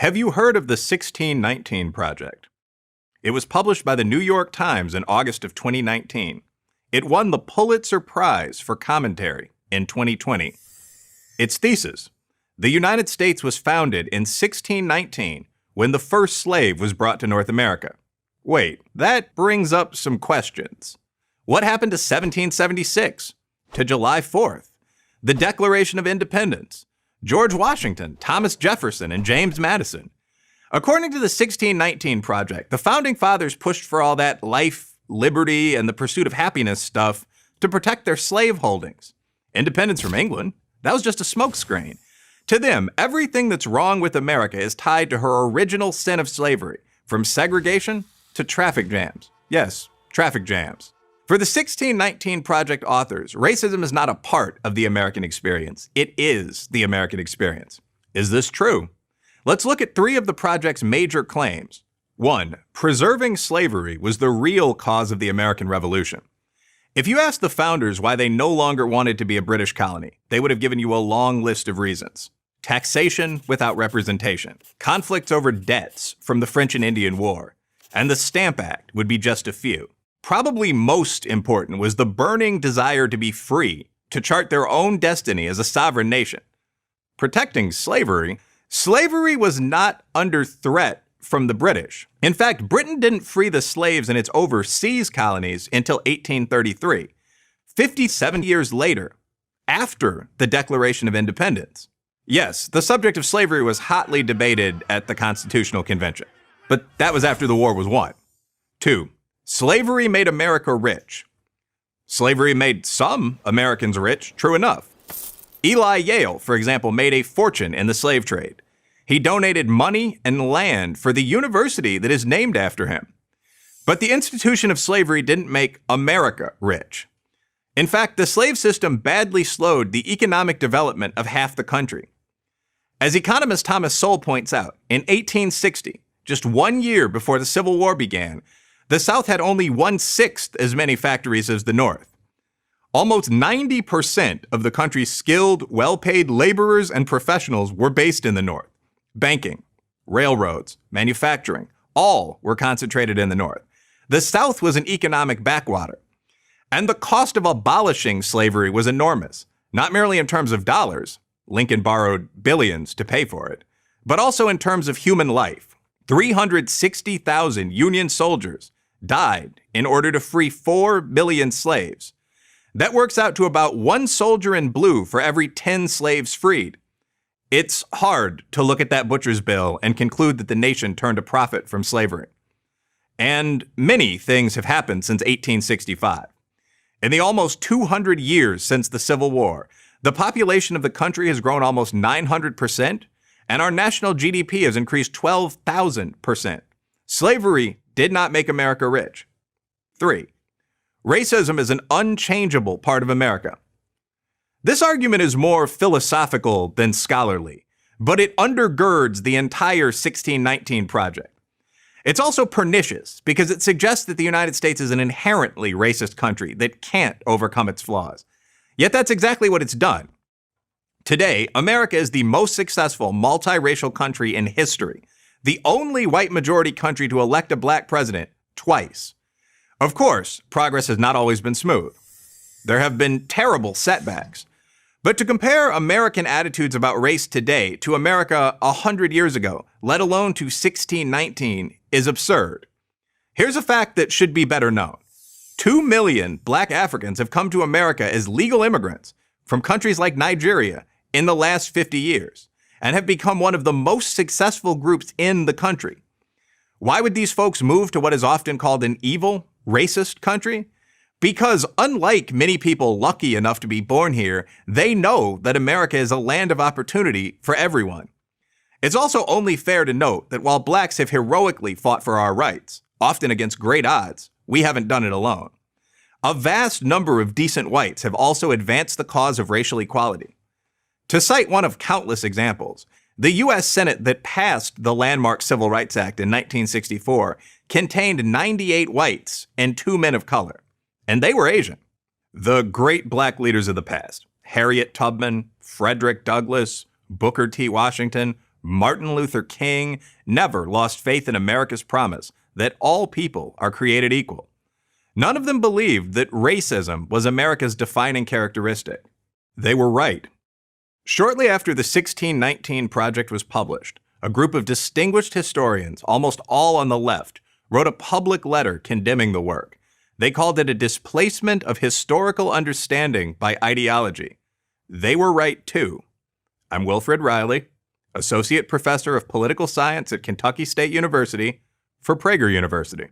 Have you heard of the 1619 Project? It was published by the New York Times in August of 2019. It won the Pulitzer Prize for Commentary in 2020. Its thesis: the United States was founded in 1619 when the first slave was brought to North America. Wait, that brings up some questions. What happened to 1776? To July 4th? The Declaration of Independence? George Washington, Thomas Jefferson, and James Madison? According to the 1619 Project, the Founding Fathers pushed for all that life, liberty, and the pursuit of happiness stuff to protect their slave holdings. Independence from England? That was just a smokescreen. To them, everything that's wrong with America is tied to her original sin of slavery, from segregation to traffic jams. Yes, traffic jams. For the 1619 Project authors, racism is not a part of the American experience. It is the American experience. Is this true? Let's look at three of the project's major claims. 1. Preserving slavery was the real cause of the American Revolution. If you asked the founders why they no longer wanted to be a British colony, they would have given you a long list of reasons. Taxation without representation, conflicts over debts from the French and Indian War, and the Stamp Act would be just a few. Probably most important was the burning desire to be free, to chart their own destiny as a sovereign nation. Protecting slavery was not under threat from the British. In fact, Britain didn't free the slaves in its overseas colonies until 1833, 57 years later, after the Declaration of Independence. Yes, the subject of slavery was hotly debated at the Constitutional Convention, but that was after the war was won. 2. Slavery made America rich. Slavery made some Americans rich, true enough. Eli Yale, for example, made a fortune in the slave trade. He donated money and land for the university that is named after him. But the institution of slavery didn't make America rich. In fact, the slave system badly slowed the economic development of half the country. As economist Thomas Sowell points out, in 1860, just 1 year before the Civil War began, the South had only 1/6 as many factories as the North. Almost 90% of the country's skilled, well-paid laborers and professionals were based in the North. Banking, railroads, manufacturing, all were concentrated in the North. The South was an economic backwater. And the cost of abolishing slavery was enormous, not merely in terms of dollars — Lincoln borrowed billions to pay for it — but also in terms of human life. 360,000 Union soldiers died in order to free 4 million slaves. That works out to about 1 soldier in blue for every 10 slaves freed. It's hard to look at that butcher's bill and conclude that the nation turned a profit from slavery. And many things have happened since 1865. In the almost 200 years since the Civil War, the population of the country has grown almost 900%, and our national GDP has increased 12,000%. Slavery did not make America rich. 3. Racism is an unchangeable part of America. This argument is more philosophical than scholarly, but it undergirds the entire 1619 Project. It's also pernicious because it suggests that the United States is an inherently racist country that can't overcome its flaws. Yet that's exactly what it's done. Today, America is the most successful multiracial country in history, the only white majority country to elect a black president twice. Of course, progress has not always been smooth. There have been terrible setbacks. But to compare American attitudes about race today to America 100 years ago, let alone to 1619, is absurd. Here's a fact that should be better known. 2 million black Africans have come to America as legal immigrants from countries like Nigeria in the last 50 years and have become one of the most successful groups in the country. Why would these folks move to what is often called an evil, racist country? Because unlike many people lucky enough to be born here, they know that America is a land of opportunity for everyone. It's also only fair to note that while blacks have heroically fought for our rights, often against great odds, we haven't done it alone. A vast number of decent whites have also advanced the cause of racial equality. To cite one of countless examples, the U.S. Senate that passed the landmark Civil Rights Act in 1964 contained 98 whites and 2 men of color. And they were Asian. The great black leaders of the past, Harriet Tubman, Frederick Douglass, Booker T. Washington, Martin Luther King never lost faith in America's promise that all people are created equal. None of them believed that racism was America's defining characteristic. They were right. Shortly after the 1619 Project was published, a group of distinguished historians, almost all on the left, wrote a public letter condemning the work. They called it a displacement of historical understanding by ideology. They were right too. I'm Wilfred Riley, Associate Professor of Political Science at Kentucky State University for Prager University.